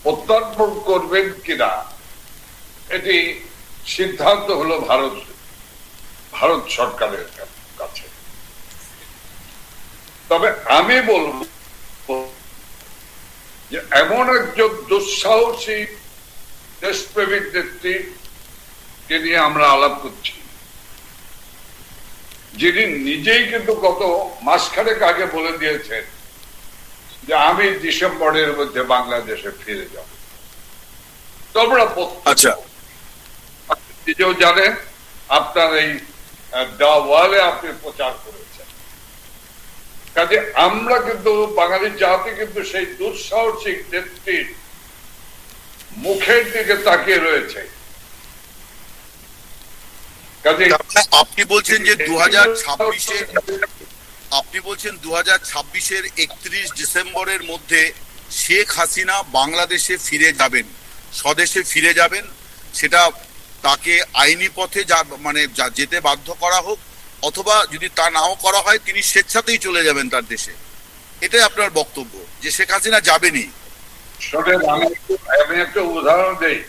প্রত্যার্পণ করবেন কিনা এটি সিদ্ধান্ত হলো ভারত সরকারের কাছে। তবে আমি বলবো যে এমন একজন দুঃসাহসী দেশপ্রেমিক নেত্রীকে নিয়ে আমরা আলাপ করছি, যিনি নিজেই কিন্তু গত মাসখানেক আগে বলে দিয়েছেন যে আমি ডিসেম্বরের মধ্যে বাংলাদেশে ফিরে যাব। তোমরা নিজেও জানেন, আপনার এই দা ওয়ালে আপনি প্রচার করেছেন। কাজে আমরা কিন্তু বাঙালি জাতি কিন্তু সেই দুঃসাহসিক নেত্রীর মুখের দিকে তাকিয়ে রয়েছে। আপনি বলছেন যে 2026-এর 31 ডিসেম্বরের মধ্যে শেখ হাসিনা বাংলাদেশে ফিরে যাবেন, স্বদেশে ফিরে যাবেন, সেটা তাকে আইনি পথে যেতে বাধ্য করা হোক, অথবা যদি তা নাও করা হয় তিনি স্বেচ্ছাতেই চলে যাবেন তার দেশে। এটাই আপনার বক্তব্য যে শেখ হাসিনা যাবেনই? আমি একটা উদাহরণ দিই।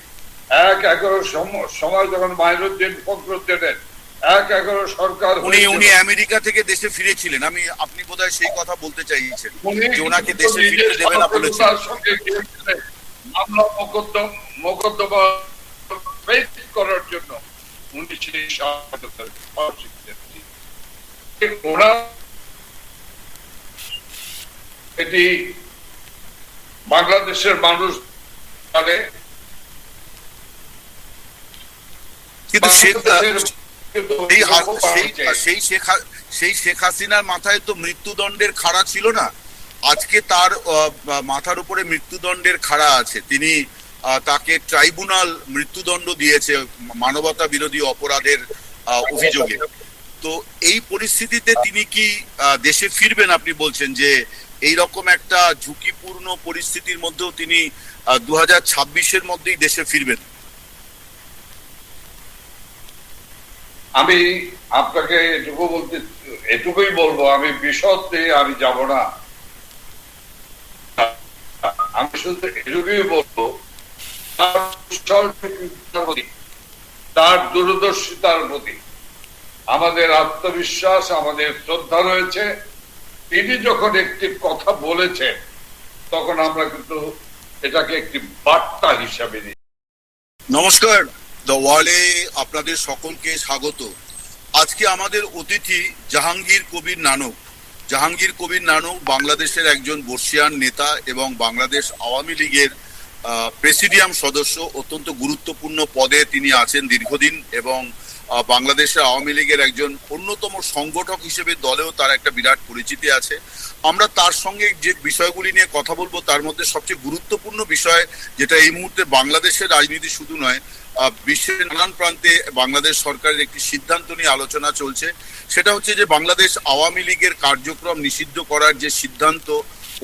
1/11 সময় যখন মাইনুদ্দিন ফখরুদ্দিনের 1/11 সরকার, উনি আমেরিকা থেকে দেশে ফিরেছিলেন, আপনি বোধহয় সেই কথা বলতে চাইছেন যে ওনাকে দেশে ফিরতে দেবে না বলেছেন। মামলা মোকদ্দমা করার জন্য উনি এটি বাংলাদেশের মানুষ জানে, কিন্তু সেই শেখ হাসিনার মাথায় তো মৃত্যুদণ্ডের খাড়া ছিল না। আজকে তার মাথার উপরে মৃত্যুদণ্ডের খাড়া আছে। তিনি তাকে ট্রাইব্যুনাল মৃত্যুদণ্ড দিয়েছে মানবতা বিরোধী অপরাধের অভিযোগে। তো এই পরিস্থিতিতে তিনি কি দেশে ফিরবেন? আপনি বলছেন যে এই রকম একটা ঝুঁকিপূর্ণ পরিস্থিতির মধ্যেও তিনি 2026-এর মধ্যেই দেশে ফিরবেন? আমি আপনাকে এটুকুই বলবো, আমি বিশদে আমি যাব না। আমি শুধু এটুকুই বলবো, তার দূরদর্শিতার প্রতি আমাদের আত্মবিশ্বাস, আমাদের শ্রদ্ধা রয়েছে। তিনি যখন একটি কথা বলেছেন তখন আমরা কিন্তু এটাকে একটি বার্তা হিসাবে নিই। নমস্কার, দ্য ওয়ালে আপনাদের সকলকে স্বাগত। আজকে আমাদের অতিথি জাহাঙ্গীর কবির নানক। জাহাঙ্গীর কবির নানক বাংলাদেশের একজন বর্ষিয়ান নেতা এবং বাংলাদেশ আওয়ামী লীগের প্রেসিডিয়াম সদস্য। অত্যন্ত গুরুত্বপূর্ণ পদে তিনি আছেন দীর্ঘদিন, এবং বাংলাদেশের আওয়ামী লীগের একজন অন্যতম সংগঠক হিসেবে দলেও তার একটা বিরাট পরিচিতি আছে। আমরা তার সঙ্গে যে বিষয়গুলি নিয়ে কথা বলবো তার মধ্যে সবচেয়ে গুরুত্বপূর্ণ বিষয়, যেটা এই মুহূর্তে বাংলাদেশের রাজনীতি শুধু নয়, বিশ্বের নানান প্রান্তে বাংলাদেশ সরকারের একটি সিদ্ধান্ত নিয়ে আলোচনা চলছে। সেটা হচ্ছে যে বাংলাদেশ আওয়ামী লীগের কার্যক্রম নিষিদ্ধ করার যে সিদ্ধান্ত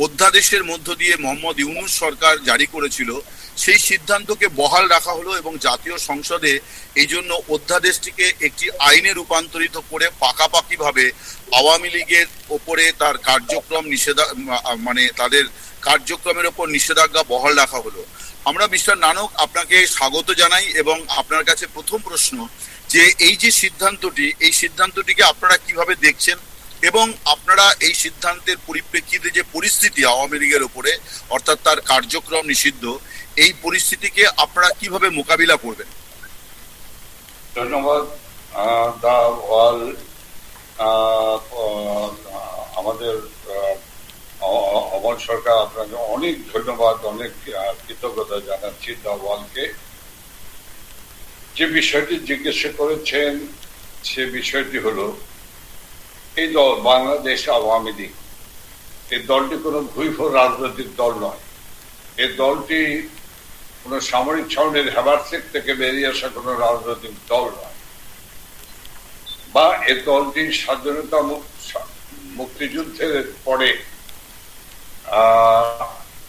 অধ্যাদেশের মধ্য দিয়ে মোহাম্মদ ইউনূস সরকার জারি করেছিল, সেই সিদ্ধান্তকে বহাল রাখা হলো এবং জাতীয় সংসদে এই জন্য অধ্যাদেশটিকে একটি আইনে রূপান্তরিত করে পাকাপাকিভাবে আওয়ামী লীগের ওপরে তার কার্যক্রম তাদের কার্যক্রমের ওপর নিষেধাজ্ঞা বহাল রাখা হলো। আমরা মিস্টার নানক আপনাকে স্বাগত জানাই, এবং আপনার কাছে প্রথম প্রশ্ন যে এই যে সিদ্ধান্তটি, এই সিদ্ধান্তটিকে আপনারা কিভাবে দেখছেন, এবং আপনারা এই সিদ্ধান্তের পরিপ্রেক্ষিতে যে পরিস্থিতি আওয়ামী লীগের উপরে, অর্থাৎ তার কার্যক্রম নিষিদ্ধ, এই পরিস্থিতিকে আপনারা কিভাবে মোকাবিলা করবেন? ধন্যবাদ। দা ওয়াল আমাদের অমল সরকার, আপনাকে অনেক ধন্যবাদ, অনেক কৃতজ্ঞতা জানাচ্ছি দা ওয়ালকে। যে বিষয়টি জিজ্ঞাসা করেছেন সে বিষয়টি হলো, এই দল বাংলাদেশ আওয়ামী লীগ, এই দলটি কোনো ভুইফোর রাজনৈতিক দল নয়। এই দলটি কোনো সামরিক ছাউনির হ্যাবারসেক থেকে বেরিয়ে আসা কোনো রাজনৈতিক দল নয়, বা এই দলটি স্বাধীনতা মুক্তিযুদ্ধের পরে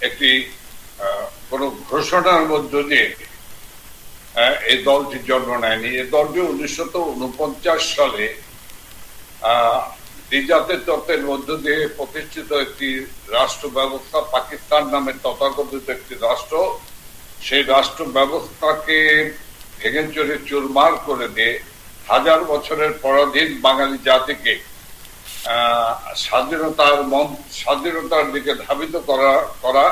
একটি কোনো ঘোষণার মধ্য দিয়ে এই দলটি জন্ম নেয়নি। এই দলটি 1949 সালে দ্বিজাতের তত্ত্বের মধ্য দিয়ে প্রতিষ্ঠিত একটি রাষ্ট্র ব্যবস্থা, পাকিস্তান নামের তথাকথিত একটি রাষ্ট্র, সেই রাষ্ট্র ব্যবস্থাকে ভেঙে চুরে চুরমার করে দিয়ে হাজার বছরের পরাধীন বাঙালি জাতিকে স্বাধীনতার দিকে ধাবিত করা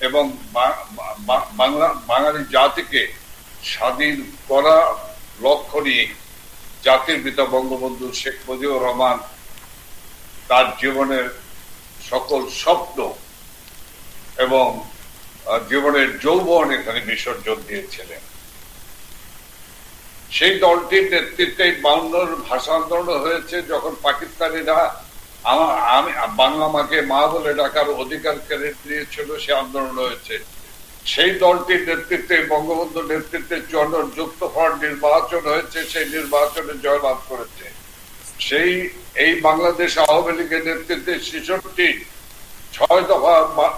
এবং বাঙালি জাতিকে স্বাধীন করা লক্ষ্য নিয়ে জাতির পিতা বঙ্গবন্ধু শেখ মুজিবুর রহমান তার জীবনের সকল স্বপ্ন এবং জীবনের যৌবন এখানে বিসর্জন দিয়েছিলেন। সেই দলটির নেতৃত্বে 52 ভাষা আন্দোলন হয়েছে, যখন পাকিস্তানিরা আমি বাংলা মাকে মা বলে ডাকার অধিকার কেড়ে নিয়েছিল, সে আন্দোলন হয়েছে। সেই দলটির নেতৃত্বে বঙ্গবন্ধুর নেতৃত্বে যুক্ত ফ্রন্ট নির্বাচন হয়েছে, সেই নির্বাচনে জয়লাভ করেছে। এই বাংলাদেশ আওয়ামী লীগের নেতৃত্বে ৬ দফা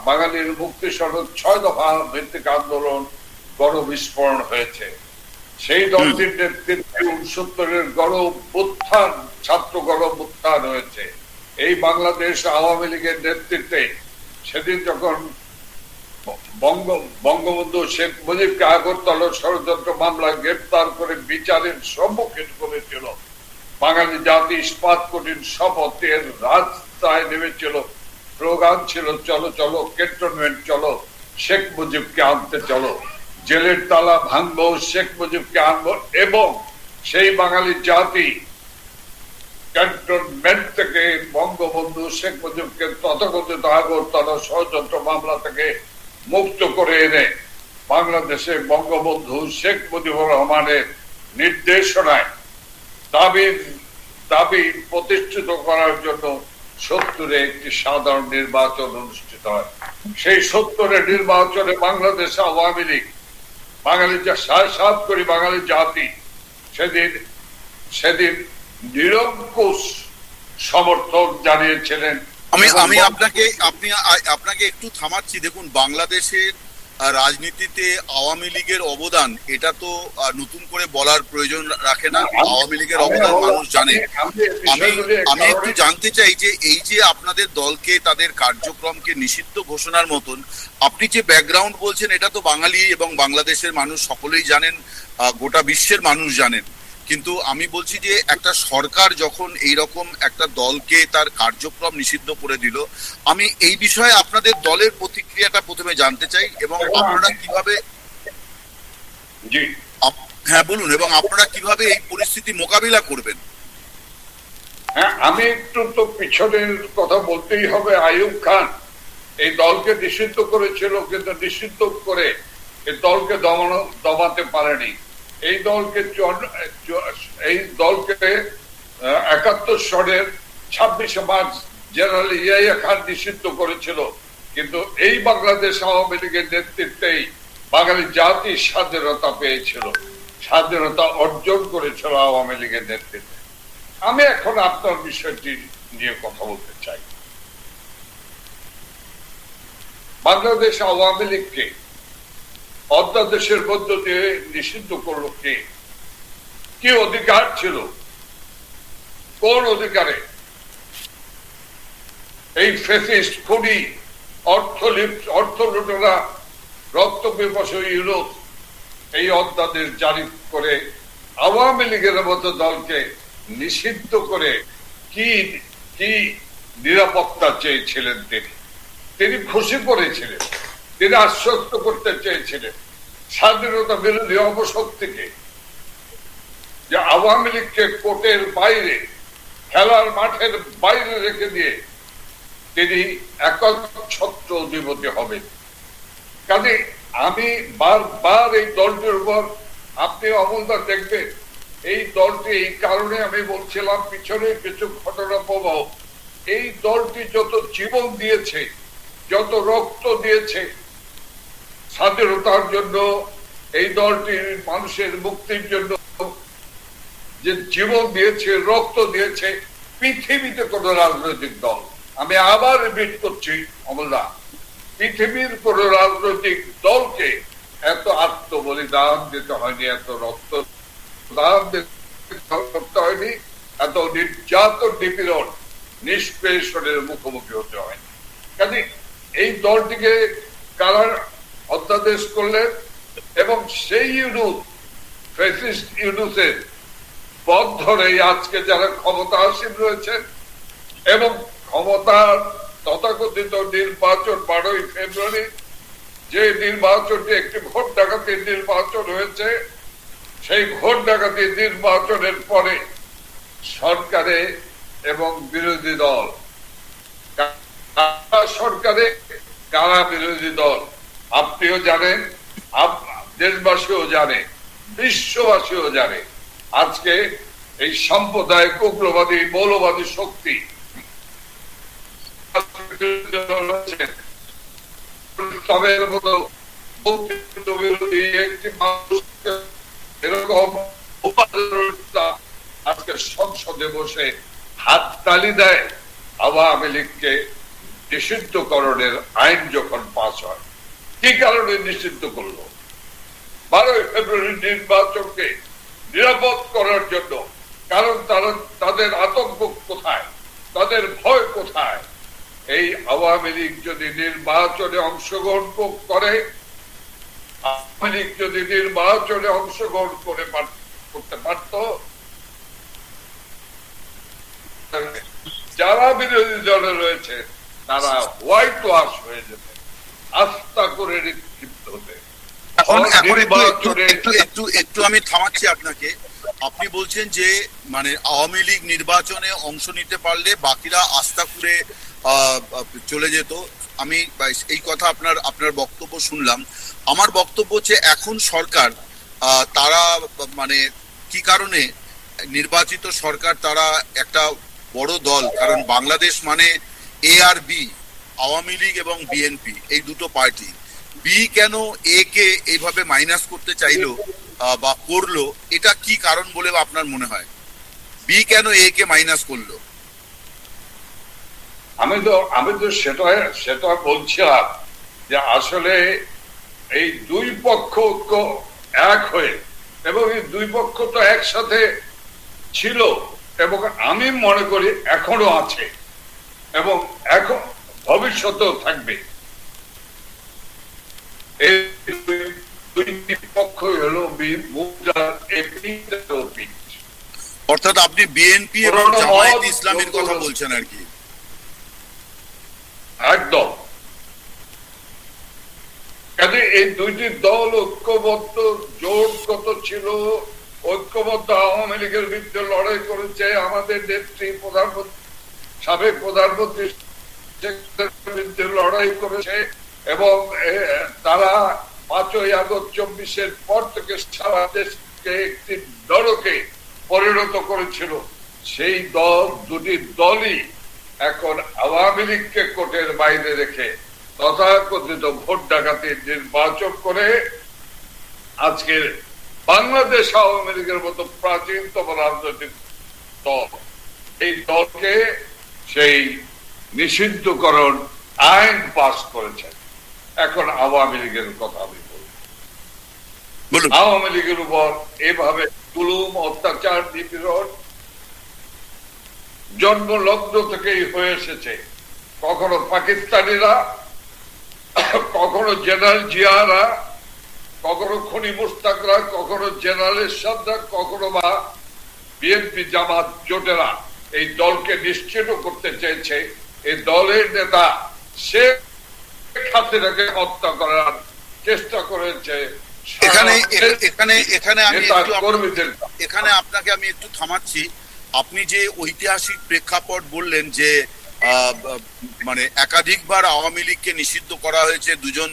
বাঙালির মুক্তি সনদ ৬ দফা ভিত্তিক আন্দোলন গণবিস্ফোরণ হয়েছে। সেই দলটির নেতৃত্বে ৬৯-এর ছাত্র গণ-অভ্যুত্থান হয়েছে। এই বাংলাদেশ আওয়ামী লীগের নেতৃত্বে সেদিন যখন বঙ্গবন্ধু শেখ মুজিবকে আগরতলা ষড়যন্ত্র মামলায় গ্রেপ্তার করে বিচারের সম্মুখীন করেছিল, বাঙালি জাতি ইস্পাত কঠিন শপথের রাস্তায় নেমেছিল। স্লোগান ছিল, চলো চলো ক্যান্টনমেন্ট চলো, শেখ মুজিবকে আনতে চলো, জেলের তালা ভাঙবো, শেখ মুজিবকে আনবো। এবং সেই বাঙালি জাতি ক্যান্টনমেন্ট থেকে বঙ্গবন্ধু শেখ মুজিবকে তথাকথিত আগরতলা ষড়যন্ত্র মামলা থেকে মুক্ত করে এনে বাংলাদেশে বঙ্গবন্ধু শেখ মুজিবুর রহমানের নির্দেশনায় দাবি প্রতিষ্ঠিত করার জন্য ৭০-এ একটি সাধারণ নির্বাচন অনুষ্ঠিত হয়। সেই ৭০-এর নির্বাচনে বাংলাদেশ আওয়ামী লীগ, বাঙালি ৭.৫ কোটি বাঙালি জাতি সেদিন নিরঙ্কুশ সমর্থন জানিয়েছিলেন। আমি আপনাকে একটু থামাচ্ছি। দেখুন, বাংলাদেশের রাজনীতিতে আওয়ামী লীগের অবদান, এটা তো নতুন করে বলার প্রয়োজন রাখে না। আওয়ামী লীগের অবদান মানুষ জানে। আমি একটু জানতে চাই যে এই যে আপনাদের দলকে, তাদের কার্যক্রমকে নিষিদ্ধ ঘোষণার মতন আপনি যে ব্যাকগ্রাউন্ড বলছেন, এটা তো বাঙালি এবং বাংলাদেশের মানুষ সকলেই জানেন, গোটা বিশ্বের মানুষ জানেন। কিন্তু আমি বলছি যে একটা সরকার যখন এইরকম একটা দলকে তার কার্যক্রম নিষিদ্ধ করে দিল, আমি এই বিষয়ে আপনাদের দলের প্রতিক্রিয়াটা প্রথমে জানতে চাই এবং আপনারা কিভাবে বলুন, এবং আপনারা কিভাবে এই পরিস্থিতি মোকাবিলা করবেন। হ্যাঁ, আমি একটু তো পিছনের কথা বলতেই হবে। আইয়ুব খান এই দলকে নিষিদ্ধ করেছিল, কিন্তু নিষিদ্ধ করে এই দলকে দমাতে পারেনি। এই দলকে ৭১ সনের ২৬শে মার্চ জেনারেল ইয়াহিয়া খান নিষিদ্ধ করেছিল, কিন্তু এই বাংলাদেশ আওয়ামী লীগের নেতৃত্বেই বাঙালি জাতি স্বাধীনতা পেয়েছিল, স্বাধীনতা অর্জন করেছিল আওয়ামী লীগের নেতৃত্বে। আমি এখন আপনার বিষয়টি নিয়ে কথা বলতে চাই। বাংলাদেশ আওয়ামী লীগকে অধ্যাদেশের মধ্য দিয়ে নিষিদ্ধ করলো কে? কি অধিকার ছিল? কোন অধিকারে? এই ফ্যাসিস্ট খুনি অর্থলুটেরা রক্ত পিপাসু ইউরোপ এই অধ্যাদেশ জারি করে আওয়ামী লীগের মতো দলকে নিষিদ্ধ করে কি নিরাপত্তা চেয়েছিলেন? তিনি খুশি করেছিলেন, তিনি আশ্বস্ত করতে চেয়েছিলেন স্বাধীনতা বিরোধী অপশক্তিকে, যে আওয়ামী লীগকে কোর্টের বাইরে, খেলার মাঠের বাইরে রেখে দিয়ে তিনি একচ্ছত্র অধিপতি হবেন। কাজে আমি বারবার এই দলটির উপর, আপনি অমলদা দেখবেন, এই দলটি এই কারণে আমি বলছিলাম পিছনে কিছু ঘটনা প্রবাহ, এই দলটি যত জীবন দিয়েছে, যত রক্ত দিয়েছে স্বাধীনতার জন্য, এই দলটি মানুষের মুক্তির জন্য যে জীবন দিয়েছে, রক্ত দিয়েছে, পৃথিবীতে কোন রাজনৈতিক দল, আমি আবার রিপিট করছি অমলদা, পৃথিবীর কোন রাজনৈতিক দলকে এত আত্মবলিদান দিতে হয়নি, এত রক্ত দান করতে হয়নি, এত নির্যাতন নিপীড়ন নিষ্পেষণের মুখোমুখি হতে হয়নি। কাজে এই দলটিকে কারা অধ্যাদেশ করলেন? এবং সেই ইউনুস, ফ্যাসিস্ট ইউনুসের পথ ধরেই আজকে যারা ক্ষমতাসীন রয়েছেন এবং ক্ষমতার তথাকথিত নির্বাচন 12ই ফেব্রুয়ারি, যে নির্বাচনটি একটি ভোট ডাকাতির নির্বাচন হয়েছে, সেই ভোট ডাকাতির নির্বাচনের পরে সরকারে এবং বিরোধী দল, সরকারে কারা বিরোধী দল আপনিও জানেন, দেশবাসীও জানে, বিশ্ববাসীও জানে। আজকে এই সাম্প্রদায়িক উগ্রবাদী মৌলবাদী শক্তি একটি মানুষকে এরকম আজকে সংসদে বসে হাততালি দেয় আওয়ামী লীগকে নিষিদ্ধকরণের আইন যখন পাস হয়। কি কারণে নিষিদ্ধ করলো? 12ই ফেব্রুয়ারি নির্বাচনকে নিরাপদ করার জন্য। কারণ তাদের আতঙ্ক কোথায়, তাদের ভয় কোথায়? এই আওয়ামী লীগ যদি নির্বাচনে অংশগ্রহণ করে, আওয়ামী লীগ যদি নির্বাচনে অংশগ্রহণ করতে পারত, যারা বিরোধী দলে রয়েছে তারা হোয়াইট ওয়াশ হয়ে যেতে, আস্থা করে নিক্ষিপ্ত হতে। একটু আমি থামাচ্ছি আপনাকে। আপনি বলছেন যে মানে আওয়ামী লীগ নির্বাচনে অংশ নিতে পারলে বাকিরা আস্থা করে চলে যেত। আমি এই কথা আপনার বক্তব্য শুনলাম। আমার বক্তব্য হচ্ছে এখন সরকার তারা মানে কি কারণে নির্বাচিত সরকার, তারা একটা বড় দল, কারণ বাংলাদেশ মানে এ আর বি, আওয়ামী লীগ এবং বিএনপি, এই দুটো পার্টি। বি কেন এ কে এইভাবে মাইনাস করতে চাইলো বা করলো, এটা কি কারণ বলে আপনার মনে হয়? বি কেন এ কে মাইনাস করলো? আমি তো সেটা বলছিলাম যে আসলে এই দুই পক্ষ এক হয়ে, এবং এই দুই পক্ষ তো একসাথে ছিল এবং আমি মনে করি এখনো আছে এবং এখন ভবিষ্যতেও থাকবে। এই দুই পক্ষ হলো অর্থাৎ আপনি বিএনপি এবং জামায়াত ইসলামের কথা বলছেন আর কি? একদম। কাজে এই দুইটি দল ঐক্যবদ্ধ, জোটগত ছিল, ঐক্যবদ্ধ আওয়ামী লীগের বিরুদ্ধে লড়াই করেছে। আমাদের নেত্রী সাবেক প্রধানমন্ত্রীর বিরুদ্ধে লড়াই করেছে এবং তারা 5ই আগস্ট 24-এর পর থেকে সারা দেশকে একটি দলকে পরিণত করেছিল। সেই দুটি দলই এখন আওয়ামী লীগকে কোর্টের বাইরে রেখে তথাকথিত ভোট ডাকাতির নির্বাচন করে আজকে বাংলাদেশ আওয়ামী লীগের মতো প্রাচীনতম রাজনৈতিক দল, এই দলকে সেই নিষিদ্ধকরণ আইন পাস করেছেন। এখন আওয়ামী লীগের কথা আমি বলব। আওয়ামী লীগের উপর এভাবে জুলুম, অত্যাচার, নিপীড়ন জন্মলগ্ন থেকেই হয়ে এসেছে। কখনো পাকিস্তানিরা, কখনো জেনারেল জিয়ারা, কখনো খনি মুস্তাকরা, কখনো জেনারেল এরশাদরা, কখনো বা বিএনপি জামাত জোটেরা এই দলকে নিশ্চিত করতে চেয়েছে। এই দলের নেতা শেখ হাসিনাকে হত্যা করার চেষ্টা করেছে। এখানে আপনাকে আমি একটু থামাচ্ছি। আপনি যে ঐতিহাসিক প্রেক্ষাপট বললেন যে মানে একাধিকবার আওয়ামী লীগকে নিষিদ্ধ করা হয়েছে, দুজন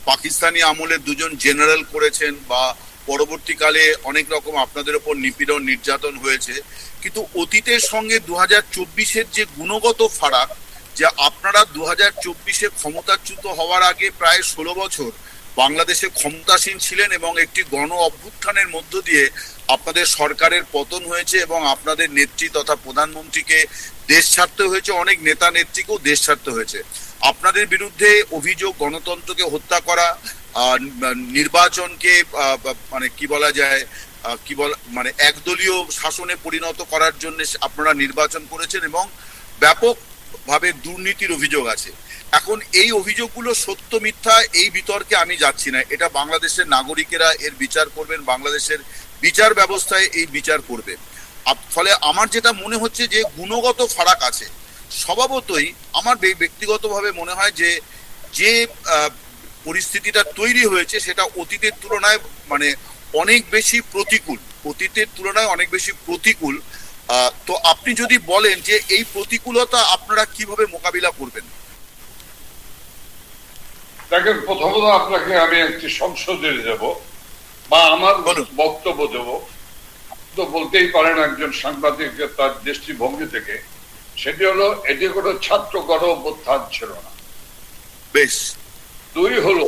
পাকিস্তানি আমলের দুজন জেনারেল করেছেন, বা পরবর্তীকালে অনেক রকম আপনাদের উপর নিপীড়ন নির্যাতন হয়েছে, কিন্তু অতীতের সঙ্গে 2024-এর যে গুণগত ফারাক, যে আপনারা 2024-এ ক্ষমতাচ্যুত হওয়ার আগে প্রায় 16 বছর বাংলাদেশে ক্ষমতাসীন ছিলেন এবং একটি গণ অভ্যুত্থানের মধ্য দিয়ে আপনাদের সরকারের পতন হয়েছে এবং আপনাদের নেত্রী তথা প্রধানমন্ত্রীকে দেশ ছাড়তে হয়েছে, অনেক নেতা নেত্রীকেও দেশ ছাড়তে হয়েছে। আপনাদের বিরুদ্ধে অভিযোগ গণতন্ত্রকে হত্যা করা, নির্বাচনকে মানে কি বলা যায়, মানে একদলীয় শাসনে পরিণত করার জন্য আপনারা নির্বাচন করেছেন এবং ব্যাপকভাবে দুর্নীতির অভিযোগ আছে। এখন এই অভিযোগগুলো সত্য মিথ্যা এই বিতর্কে আমি যাচ্ছি না, এটা বাংলাদেশের নাগরিকেরা এর বিচার করবেন, বাংলাদেশের বিচার ব্যবস্থায় এই বিচার করবে। ফলে আমার যেটা মনে হচ্ছে যে গুণগত ফারাক আছে। স্বভাবতই আমার ব্যক্তিগতভাবে মনে হয় যে যে পরিস্থিতিটা তৈরি হয়েছে সেটা অতীতের তুলনায় মানে অনেক বেশি প্রতিকূল, অতীতের তুলনায় অনেক বেশি প্রতিকূল। তো আপনি যদি বলেন যে এই প্রতিকূলতা আপনারা কিভাবে মোকাবিলা করবেন? দেখেন, প্রথমত আপনাকে আমি একটি সংশোধনী দেব বা আমার বক্তব্য দেব, তো বলতেই পারেন একজন সাংবাদিক তার দৃষ্টিভঙ্গি থেকে, সেটি হলো এটি কোনো ছাত্র গণ অভ্যুত্থান ছিল না। বেশ। দুই হলো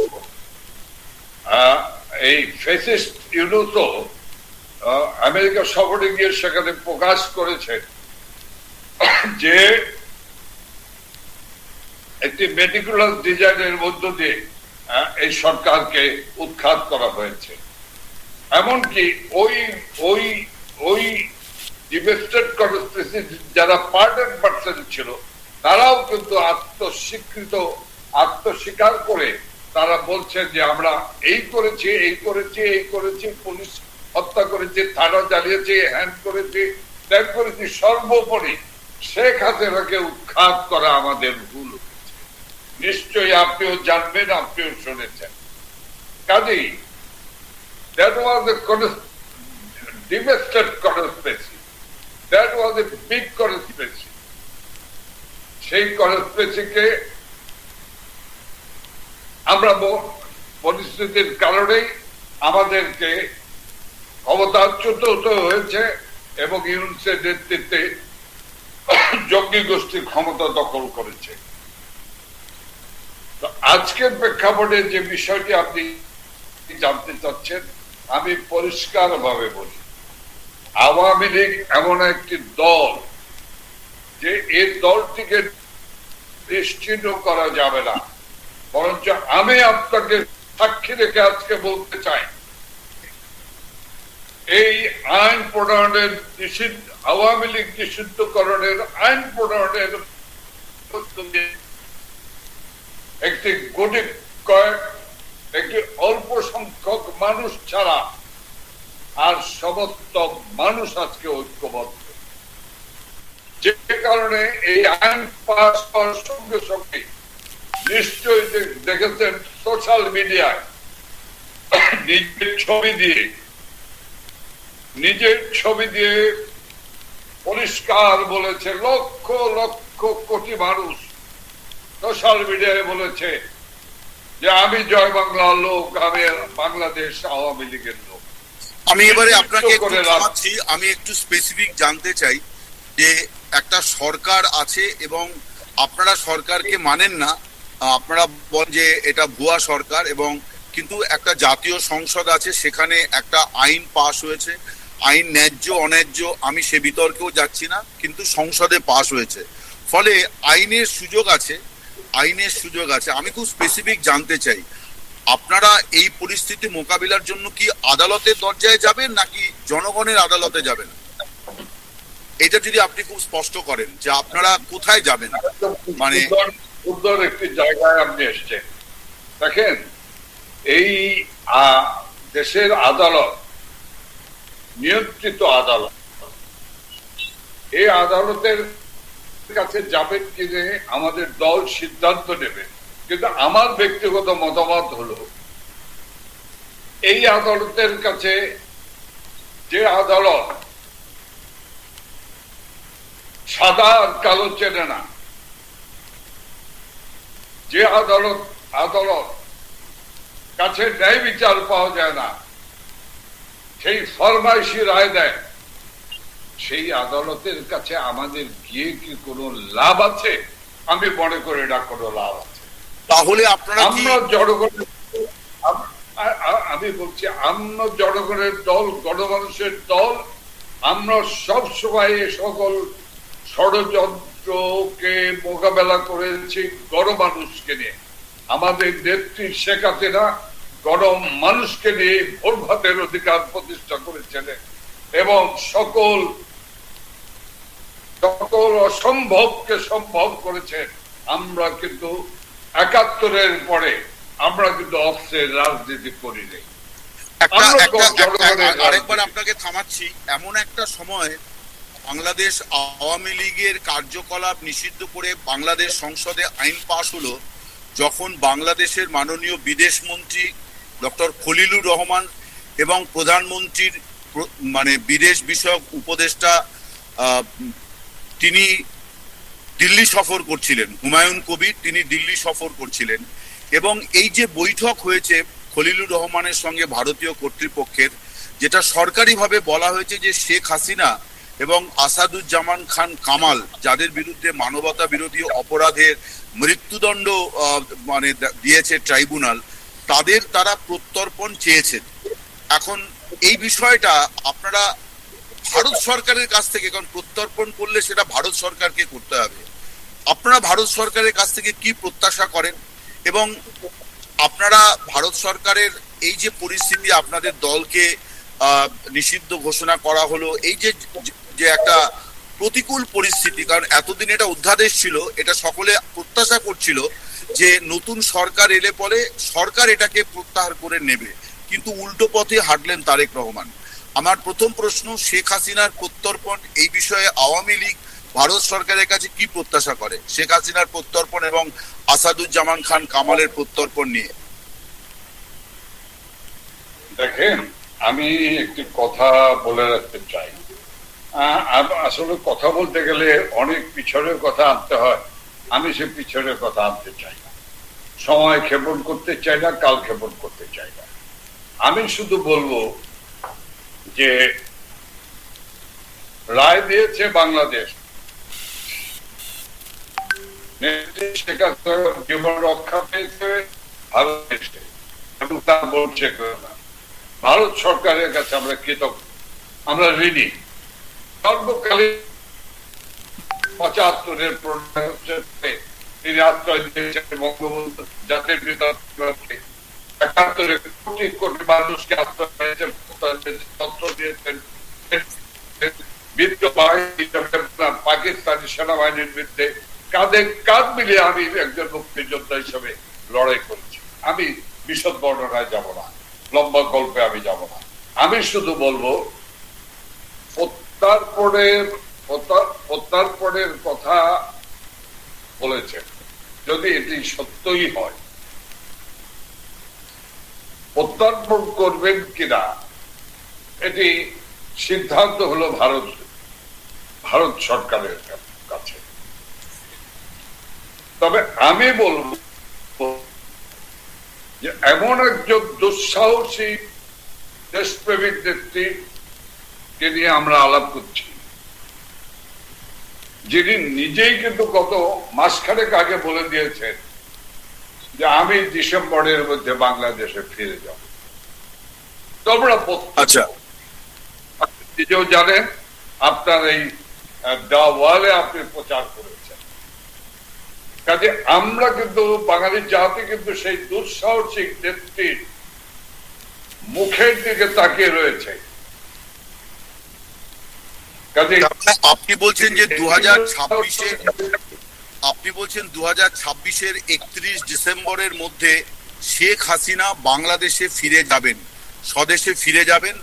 এই ফ্যাসিস্ট ইউনুসও আমেরিকা সফরে গিয়ে সেখানে প্রকাশ করেছে যে একটি মেটিকুলাস ডিজাইনের মধ্য দিয়ে এই সরকারকে উৎখাত করা হয়েছে। এমনকি ওই ওই ওই ডিভেস্টেড কনস্পিরেসি যারা পার্টেড পার্সন ছিল তারাও কিন্তু আত্মস্বীকার করে তারা বলছে যে আমরা এই করেছি, এই করেছি, এই করেছি, পুলিশ হত্যা করেছি, থানা জ্বালিয়েছি, হ্যান্ড করেছি, ত্যাগ করেছি, সর্বোপরি শেখ হাসিনাকে উৎখাত করা আমাদের ভুল হয়েছে। নিশ্চয়ই আপনিও জানবেন, আপনিও শুনেছেন। কাজেই that was a devastated conspiracy, that was a big conspiracy। সেই কনস্পিরেসিকে আমরা পরিস্থিতির কারণেই আমাদেরকে ক্ষমতাচ্যুত হতে হয়েছে এবং ইউনুসের নেতৃত্বে জঙ্গি গোষ্ঠীর ক্ষমতা দখল করেছে। তো আজকের প্রেক্ষাপটে যে বিষয়টি আপনি জানতে চাচ্ছেন, আমি পরিষ্কার ভাবে বলি, আওয়ামী লীগ এমন একটি দল যে এই দলটিকে নিশ্চিহ্ন করা যাবে না। বরঞ্চ আমি আপনাকে সাক্ষী রেখে আজকে বলতে চাই, এই আইন প্রণয়নের আওয়ামী লীগ নিষিদ্ধকরণের আইন প্রণয়নের একটি একটি অল্প সংখ্যক মানুষ ছাড়া আর সমস্ত মানুষ আজকে ঐক্যবদ্ধ। যে কারণে এই আইন পাস হওয়ার সঙ্গে সঙ্গে নিশ্চয়ই দেখেছেন সোশ্যাল মিডিয়ায় নিজের ছবি দিয়ে পরিষ্কার বলেছে, লক্ষ লক্ষ কোটি মানুষ সোশ্যাল মিডিয়ায় বলেছে যে আমি জয় বাংলার লোক, আমি বাংলাদেশ আওয়ামী লীগের লোক। আমি এবারে আপনাকে আমি একটু স্পেসিফিক জানতে চাই যে একটা সরকার আছে এবং আপনারা সরকারকে মানেন না, আপনারা বলেন যে এটা ভুয়া সরকার, এবং কিন্তু একটা জাতীয় সংসদ আছে, সেখানে একটা আইন পাশ হয়েছে, আইন ন্যায্য অন্যায্য আমি সে বিতর্কেও যাচ্ছি না, কিন্তু সংসদে পাশ হয়েছে, ফলে আইনের সুযোগ আছে। আমি খুব স্পেসিফিক জানতে চাই, আপনারা এই পরিস্থিতি মোকাবিলার জন্য কি আদালতের দরজায় যাবেন নাকি জনগণের আদালতে যাবেন? এটা যদি আপনি খুব স্পষ্ট করেন যে আপনারা কোথায় যাবেন। মানে সুন্দর একটি জায়গায় আপনি এসছেন। দেখেন, এই দেশের আদালত নিয়ন্ত্রিত আদালত, এই আদালতের কাছে যাবেন কিনে আমাদের দল সিদ্ধান্ত নেবে। কিন্তু আমার ব্যক্তিগত মতামত হলো, এই আদালতের কাছে, যে আদালত সাদা আর কালো চেনে না, যে আদালত কাছে ন্যায় বিচার পাওয়া যায় না, সেই ফরমাইশি রায় দেয়, সেই আদালতের কাছে আমাদের গিয়ে কি কোনো লাভ আছে? আমি মনে করি না কোনো লাভ আছে। তাহলে আপনারা আমরা জনগণের, আমি বলছি আমরা জনগণের দল, গণমানুষের দল, আমরা সব সময় সকল ষড়যন্ত্রকে মোকাবেলা করেছি গণমানুষকে নিয়ে। আমাদের নেত্রী শেখ হাসিনা গণমানুষকে নিয়ে ভোট ভাতের অধিকার প্রতিষ্ঠা করেছিলেন এবং সকল অসম্ভবকে সম্ভব করেছেন। আমরা কিন্তু একাত্তরের পরে আমরা কিন্তু অস্ত্রের রাজনীতি করি নাই। আরেকবার আপনাকে থামাচ্ছি, এমন একটা সময় বাংলাদেশ আওয়ামী লীগের কার্যকলাপ নিষিদ্ধ করে বাংলাদেশ সংসদে আইন পাশ হলো, যখন বাংলাদেশের মাননীয় বিদেশ মন্ত্রী ডক্টর খলিলুর রহমান এবং প্রধানমন্ত্রীর মানে বিদেশ বিষয়ক উপদেষ্টা তিনি দিল্লি সফর করছিলেন, হুমায়ুন কবির তিনি দিল্লি সফর করছিলেন, এবং এই যে বৈঠক হয়েছে খলিলুর রহমানের সঙ্গে ভারতীয় কর্তৃপক্ষের, যেটা সরকারিভাবে বলা হয়েছে যে শেখ হাসিনা এবং আসাদুজ্জামান খান কামাল, যাদের বিরুদ্ধে মানবতা বিরোধী অপরাধের মৃত্যুদণ্ড মানে দিয়েছে ট্রাইব্যুনাল, তারা প্রত্যর্পণ চেয়েছেন। এখন এই বিষয়টা আপনারা ভারত সরকারের কাছ থেকে, কারণ প্রত্যর্পণ করলে সেটা ভারত সরকারকে করতে হবে, আপনারা ভারত সরকারের কাছ থেকে কি প্রত্যাশা করেন? এবং আপনারা ভারত সরকারের এই যে পরিস্থিতি, আপনাদের দলকে নিষিদ্ধ ঘোষণা করা হলো, এই যে একটা প্রতিকূল পরিস্থিতি, কারণ এতদিন এটা অধ্যাদেশ ছিল, এটা সকলে প্রত্যাশা করছিল যে নতুন সরকার এলে পরে সরকার এটাকে প্রত্যাহার করে নেবে, কিন্তু উল্টো পথে হাঁটলেন তারেক রহমান। আমার প্রথম প্রশ্ন, শেখ হাসিনার প্রত্যর্পণ, এই বিষয়ে আওয়ামী লীগ ভারত সরকারের কাছে কি প্রত্যাশা করে শেখ হাসিনার প্রত্যর্পণ এবং আসাদুজ্জামান খান কামালের প্রত্যর্পণ নিয়ে? দেখেন, আমি একটি কথা বলে রাখতে চাই। আসলে কথা বলতে গেলে অনেক পিছনের কথা আনতে হয়, আমি সে পিছনের কথা আনতে চাই না, সময় ক্ষেপণ করতে চাই না, কাল ক্ষেপণ করতে চাই না। আমি শুধু বলবো যে রায় দিয়েছে বাংলাদেশ, জীবন রক্ষা পেয়েছে ভারত এবং তার বলছে না, ভারত সরকারের কাছে আমরা কৃতজ্ঞ, আমরা ঋণী। সর্বকালে ৭৫-এর তিনি আশ্রয় দিয়েছেন বঙ্গবন্ধু জাতির পিতা, ৭১-এ কোটি কোটি মানুষকে আশ্রয় দিয়েছেন, তথ্য দিয়েছেন, পাকিস্তানি সেনাবাহিনীর বিরুদ্ধে কাঁধে কাঁধ মিলিয়ে আমি একজন মুক্তিযোদ্ধা হিসেবে লড়াই করেছি। আমি বিশদ বর্ণনায় যাব না, লম্বা গল্পে আমি যাব না। আমি শুধু বলবো প্রত্যর্পণের কথা বলেছেন, যদি এটি সত্যই হয়, প্রত্যর্পণ করবেন কিনা এটি সিদ্ধান্ত হলো ভারত সরকারের কাছে। তবে আমি বলবো যে এমন একজন দুঃসাহসী দেশপ্রেমিক নেত্রীকে নিয়ে আমরা আলাপ করছি, যিনি নিজেই কিন্তু গত মাসখানেক আগে বলে দিয়েছেন যে আমি ডিসেম্বরের মধ্যে বাংলাদেশে ফিরে যাব। তোমরা নিজেও জানেন, আপনার এই দেওয়ালে আপনি প্রচার করেছেন। কাজে আমরা কিন্তু বাঙালি জাতি কিন্তু সেই দুঃসাহসিক নেত্রীর মুখের দিকে তাকিয়ে রয়েছে। আপনি বলছেন যে 2026-এর 31 ডিসেম্বরের মধ্যে শেখ হাসিনা বাংলাদেশে ফিরে যাবেন, স্বদেশে ফিরে যাবেন,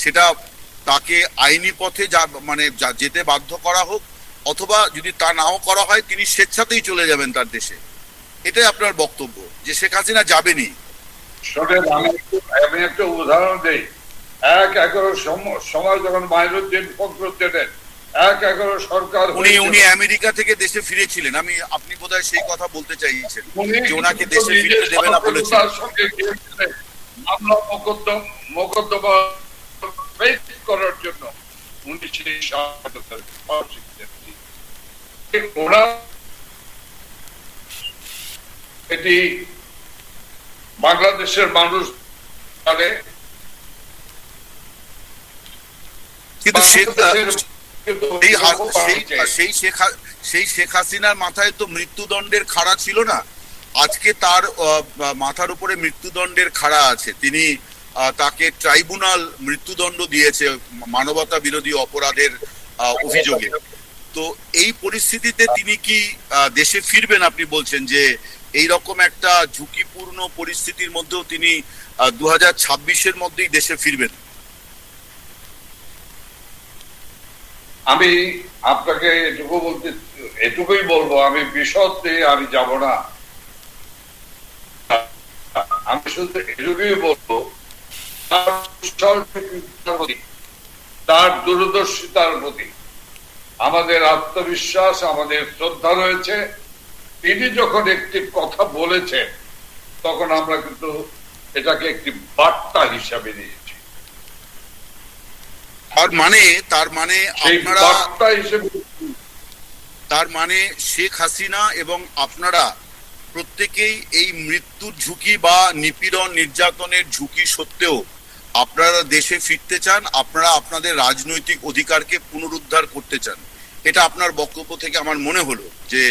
সেটা তাকে আইনি পথে যেতে বাধ্য করা হোক, অথবা যদি তা নাও করা হয় তিনি স্বেচ্ছাতেই চলে যাবেন তার দেশে, এটাই আপনার বক্তব্য যে শেখ হাসিনা যাবেনই? আমি একটা উদাহরণ দিই। ১/১১ সময় যখন মাইনুদ্দিন ফখরুদ্দিনের ১/১১ সরকার, উনি আমেরিকা থেকে দেশে ফিরেছিলেন, আপনি বোধহয় সেই কথা বলতে চাইছেন যে ওনাকে দেশে ফিরতে দেবে না বলেছিলেন। মামলা মোকদ্দমা করার জন্য উনি সেই এটি বাংলাদেশের মানুষ জানে, কিন্তু সেই শেখ হাসিনার মাথায় তো মৃত্যুদণ্ডের খাড়া ছিল না, আজকে তার মাথার উপরে মৃত্যুদণ্ডের খাড়া আছে। তিনি তাকে ট্রাইব্যুনাল মৃত্যুদণ্ড দিয়েছে মানবতা বিরোধী অপরাধের অভিযোগে। তো এই পরিস্থিতিতে তিনি কি দেশে ফিরবেন? আপনি বলছেন যে এইরকম একটা ঝুঁকিপূর্ণ পরিস্থিতির মধ্যেও তিনি 2026-এর মধ্যেই দেশে ফিরবেন? আমি আপনাকে এটুকুই বলবো, আমি বিশদ দিয়ে আমি যাব না। আমি শুধু এটুকুই বলবো, তার দূরদর্শিতার প্রতি আমাদের আত্মবিশ্বাস, আমাদের শ্রদ্ধা রয়েছে। তিনি যখন একটি কথা বলেছেন তখন আমরা কিন্তু এটাকে একটি বার্তা হিসাবে নিয়েছি। তার মানে আপনারা বার্তা হিসেবে, তার মানে শেখ হাসিনা এবং আপনারা প্রত্যেকেই এই মৃত্যুর ঝুঁকি বা নিপীড়ন নির্যাতনের ঝুঁকি সত্ত্বেও আপনারা দেশে ফিরতে চান, আপনারা আপনাদের রাজনৈতিক অধিকারকে পুনরুদ্ধার করতে চান। এটা আপনার বক্তব্য থেকে আমার মনে হলো যে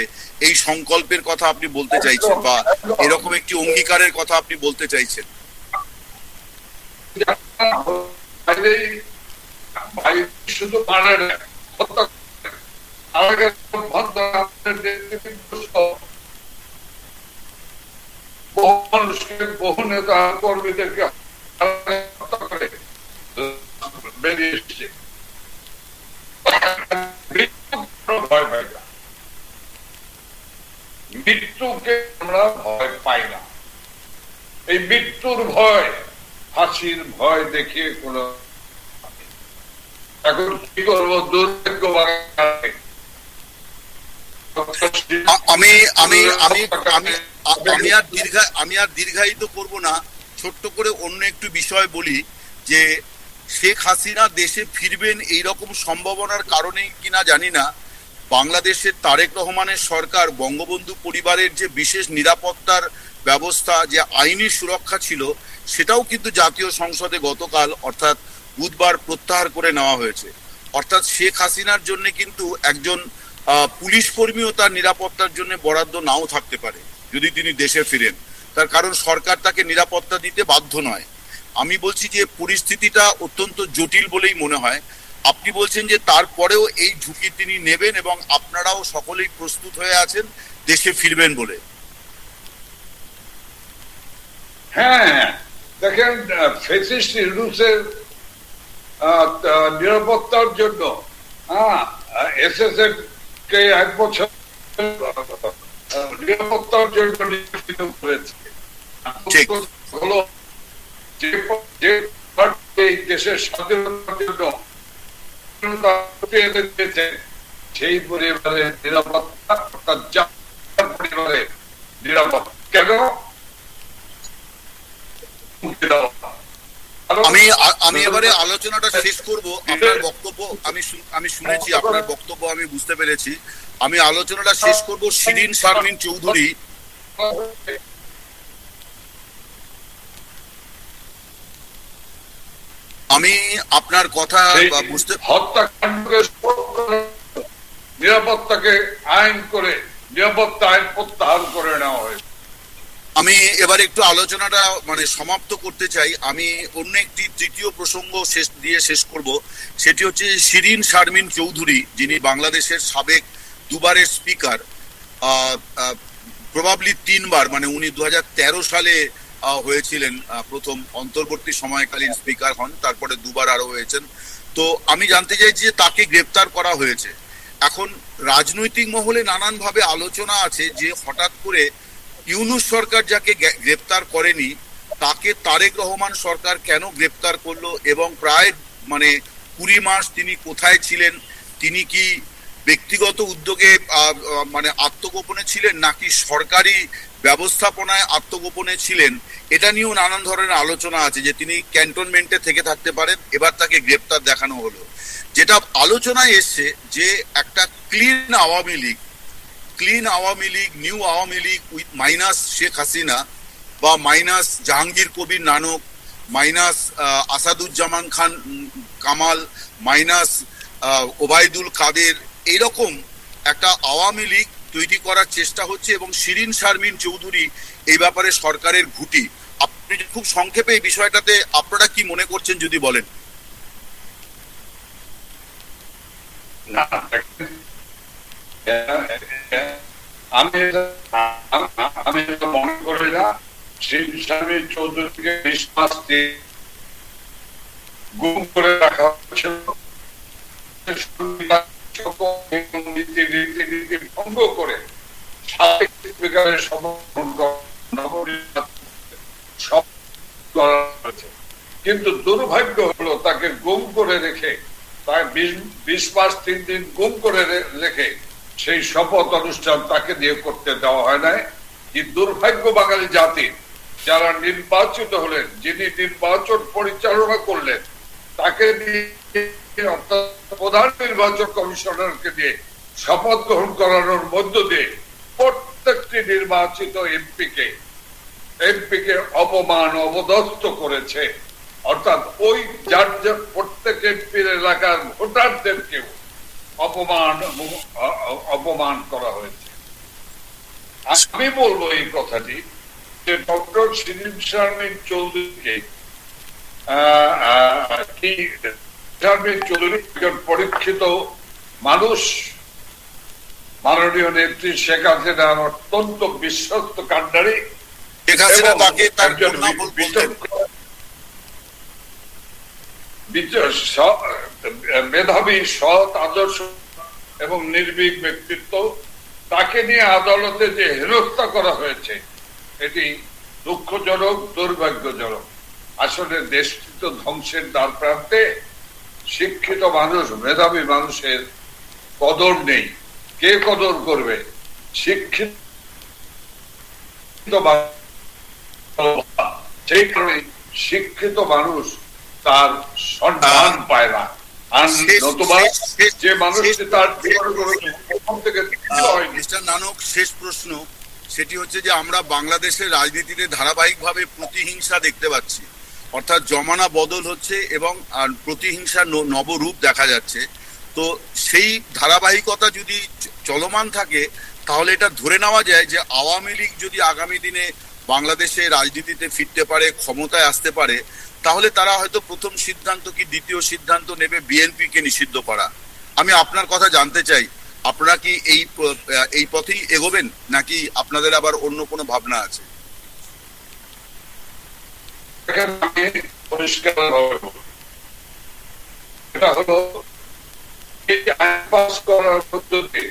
এই সংকল্পের কথা আপনি বলতে চাইছেন বা এরকম একটি অঙ্গীকারের কথা আপনি বলতে চাইছেন। শুধু মানে বহু মানুষকে, বহু নেতা কর্মীদেরকে হত্যা করে বেরিয়ে এসছে। ভয় পাই না, মৃত্যুকে আমরা ভয় পাই না। এই মৃত্যুর ভয়, ফাঁসির ভয় দেখিয়ে কোন, এখন কি করবো, দুর্ভাগ্য আমি আর দীর্ঘায়িত করব না, ছোট্ট করে অন্য একটু বিষয় বলি যে শেখ হাসিনা দেশে ফিরবেন এইরকম সম্ভাবনার কারণে কিনা জানি না, বাংলাদেশের তারেক রহমানের সরকার বঙ্গবন্ধু পরিবারের যে বিশেষ নিরাপত্তার ব্যবস্থা, যে আইনি সুরক্ষা ছিল, সেটাও কিন্তু জাতীয় সংসদে গতকাল অর্থাৎ বুধবার প্রত্যাহার করে নেওয়া হয়েছে। অর্থাৎ শেখ হাসিনার জন্য কিন্তু একজন পুলিশ কর্মীও তার নিরাপত্তার জন্য বরাদ্দ নাও থাকতে পারে যদি তিনি দেশে ফিরেন, তার কারণ সরকার তাকে নিরাপত্তা দিতে বাধ্য নয়। আমি বলছি যে পরিস্থিতিটা অত্যন্ত জটিল বলেই মনে হয়। আপনি বলছেন যে তারপরেও এই ঝুঁকি তিনি নেবেন এবং আপনারাও সকলেই প্রস্তুত হয়ে আছেন দেশে ফিরবেন বলে। হ্যাঁ, দেখেন, ফ্যাসিস্ট ইউনূসের নিরাপত্তার জন্য এসএসএফ কে 1 বছর নিরাপত্তার জন্য নিয়োজিত করেছে। হলো যে দেশের স্বাধীনতার জন্য সেই পরিবারের নিরাপত্তা, অর্থাৎ পরিবারের নিরাপত্তা কেন আমি এবারে আলোচনাটা শেষ করব। আপনার বক্তব্য আমি শুনেছি, আপনার বক্তব্য আমি বুঝতে পেরেছি। আমি আলোচনাটা শেষ করব। শিরিন শারমিন চৌধুরী, আমি আপনার কথা বুঝতে, হত্যাকাণ্ডকে নিরাপত্তাকে নিরাপত্তা আইন প্রত্যাহার করে নেওয়া হয়েছে। আমি এবার একটু আলোচনাটা সমাপ্ত করতে চাই। আমি অন্য একটি তৃতীয় প্রসঙ্গ শেষ করব। সেটি হচ্ছে শিরিন শারমিন চৌধুরী, যিনি বাংলাদেশের সাবেক দুবারের স্পিকার, প্রবাবলি 3 বার, উনি 2013 সালে হয়েছিলেন প্রথম অন্তর্বর্তী সময়কালীন স্পিকার হন, তারপরে 2 বার আরো হয়েছেন। তো আমি জানতে চাইছি যে তাকে গ্রেপ্তার করা হয়েছে। এখন রাজনৈতিক মহলে নানানভাবে আলোচনা আছে যে হঠাৎ করে ইউনূস সরকার যাকে গ্রেপ্তার করেনি তাকে তারেক রহমান সরকার কেন গ্রেপ্তার করলো, এবং প্রায় 20 মাস তিনি কোথায় ছিলেন, তিনি কি ব্যক্তিগত উদ্যোগে আত্মগোপনে ছিলেন নাকি সরকারি ব্যবস্থাপনায় আত্মগোপনে ছিলেন, এটা নিয়েও নানান ধরনের আলোচনা আছে যে তিনি ক্যান্টনমেন্টে থেকে থাকতে পারেন। এবার তাকে গ্রেপ্তার দেখানো হলো। যেটা আলোচনায় এসছে যে একটা clean Awami League, new Awami League with minus Sheikh Hasina বা minus Jahangir Kabir Nanak, minus Asaduzzaman Khan Kamal, minus Obaidul Quader, এইরকম একটা আওয়ামী লীগ তৈরি করার চেষ্টা হচ্ছে এবং শিরিন শারমিন চৌধুরী এই ব্যাপারে সরকারের ঘুঁটি। আপনি খুব সংক্ষেপে এই বিষয়টাতে আপনারা কি মনে করছেন যদি বলেন। আমি আমি এটা মনে করি না শিবস্বামী চৌধুরীকে 20 মাস গুম করে রাখা হয়েছিল ভঙ্গ করে সাবেক স্পিকারের সমর্থন সব করা হয়েছে। কিন্তু দুর্ভাগ্য হলো তাকে গুম করে রেখে, তার 20 মাস 3 দিন গুম করে রেখে সেই শপথ অনুষ্ঠান তাকে দিয়ে করতে দেওয়া হয় নাই। কি দুর্ভাগ্য বাঙালি জাতির, যারা নির্বাচিত হলেন, যিনি নির্বাচন পরিচালনা করলেন, তাকে দিয়ে প্রধান নির্বাচন কমিশনারকে দিয়ে শপথ গ্রহণ করানোর মধ্য দিয়ে প্রত্যেকটি নির্বাচিত এমপিকে অপমান অবদস্ত করেছে। অর্থাৎ ওই যার প্রত্যেক এমপির এলাকার ভোটারদেরকেও অপমান করা হয়েছে। আমি বলবো এই কথাটি যে ডক্টর শিবস্বামী চৌধুরীকে পরীক্ষিত মানুষ, মাননীয় নেত্রী শেখ হাসিনার অত্যন্ত বিশ্বস্ত কাণ্ডারি, মেধাবী, সৎ, আদর্শ এবং নির্ভীক ব্যক্তিত্ব, তাকে নিয়ে আদালতে যে হেনস্থা করা হয়েছে এটি দুঃখজনক, দুর্ভাগ্যজনক। আসলে দেশটি তো ধ্বংসের দ্বার প্রান্তে, শিক্ষিত মানুষ, মেধাবী মানুষের কদর নেই। কে কদর করবে? শিক্ষিত, সেই কারণে শিক্ষিত মানুষ তার সম্মান পায় না। যে মানুষটি তার নানক, শেষ প্রশ্ন সেটি হচ্ছে যে আমরা বাংলাদেশের রাজনীতিতে ধারাবাহিকভাবে প্রতিহিংসা দেখতে পাচ্ছি, অর্থাৎ জমানা বদল হচ্ছে এবং প্রতিহিংসার নবরূপ দেখা যাচ্ছে। তো সেই ধারাবাহিকতা যদি চলমান থাকে তাহলে এটা ধরে নেওয়া যায় যে আওয়ামী লীগ যদি আগামী দিনে বাংলাদেশে রাজনীতিতে ফিরতে পারে, ক্ষমতায় আসতে পারে, তাহলে তারা হয়তো প্রথম সিদ্ধান্ত কি দ্বিতীয় সিদ্ধান্ত নেবে বিএনপি কে নিষিদ্ধ করা। আমি আপনার কথা জানতে চাই, আপনারা কি এই পথেই এগোবেন নাকি আপনাদের আবার অন্য কোনো ভাবনা আছে? এটা হলো আইন পাস করার পদ্ধতি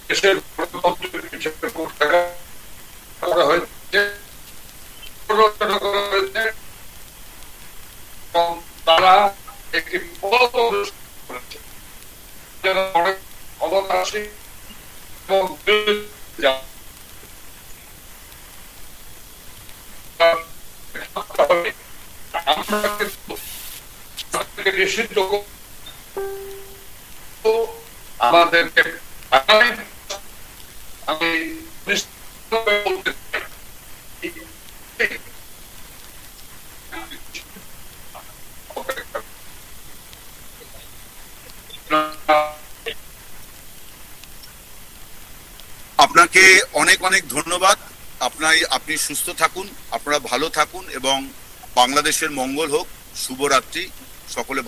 দেশের গণতন্ত্রের পিছনে করা হয়েছে, এবং তারা একটি পথ অনুসরণ করেছে যারা অনেক ক্ষমতাসীন এবং নিষিদ্ধ আমাদেরকে আমি বলতে চাই আপনাকে অনেক অনেক ধন্যবাদ। আপনি সুস্থ থাকুন, আপনারা ভালো থাকুন এবং বাংলাদেশের মঙ্গল হোক। শুভরাত্রি সকলে।